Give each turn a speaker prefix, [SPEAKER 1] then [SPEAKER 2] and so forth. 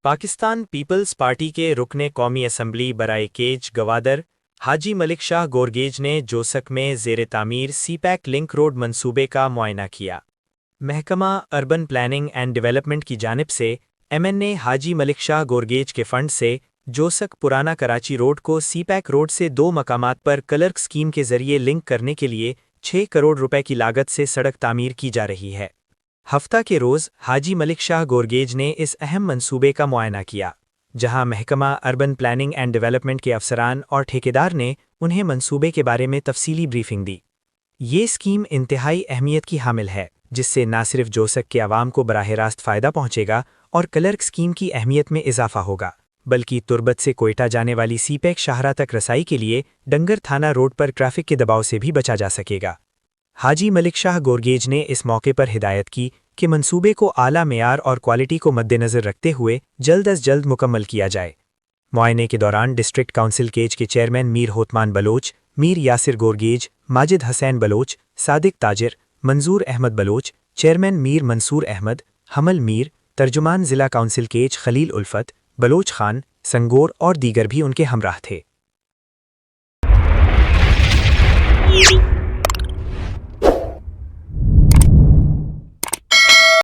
[SPEAKER 1] Pakistan peoples party के रुकने कौमी असम्बली बराए केज गवादर हाजी मलिक शाह गोरगेज ने जोसक में ज़ेर तामीर सीपैक लिंक रोड मंसूबे का मुआयना किया। महकमा अर्बन प्लानिंग एंड डेवलपमेंट की जानिब से एमएनए हाजी मलिक शाह गोरगेज के फंड से जोसक पुराना कराची रोड को सीपैक रोड से 2 मकामात पर क्लर्क स्कीम के जरिए लिंक करने के लिए 6 करोड़ रुपए की लागत से सड़क तामीर की जा रही है। हफ्ता के रोज़ हाजी मलिक शाह गोरगेज ने इस अहम मंसूबे का मुआयना किया, जहां महकमा अर्बन प्लानिंग एंड डेवलपमेंट के अफसरान और ठेकेदार ने उन्हें मंसूबे के बारे में तफसीली ब्रीफिंग दी। ये स्कीम इंतहाई अहमियत की हामिल है, जिससे न सिर्फ जोसक के अवाम को बराह रास्त फ़ायदा पहुंचेगा और क्लर्क स्कीम की अहमियत में इजाफा होगा, बल्कि तुर्बत से कोयटा जाने वाली सीपैक शाहरा तक रसाई के लिए डंगर थाना रोड पर ट्रैफिक के दबाव से भी बचा जा सकेगा। हाजी मलिक शाह गोरगेज ने इस मौके पर हिदायत की कि मंसूबे को आला मेयार और क्वालिटी को मद्देनज़र रखते हुए जल्द अज जल्द मुकम्मल किया जाए। मुआयने के दौरान डिस्ट्रिक्ट काउंसिल केज के चेयरमैन मीर होतमान बलोच, मीर यासिर गोरगेज, माजिद हसैन बलोच, सादिक ताजिर, मंजूर अहमद बलोच, चेयरमैन मीर मंसूर अहमद, हमल मीर, तर्जुमान ज़िला काउंसिल केज खलील उल्फत, बलोच खान, संगोर और दीगर भी उनके हमराह थे।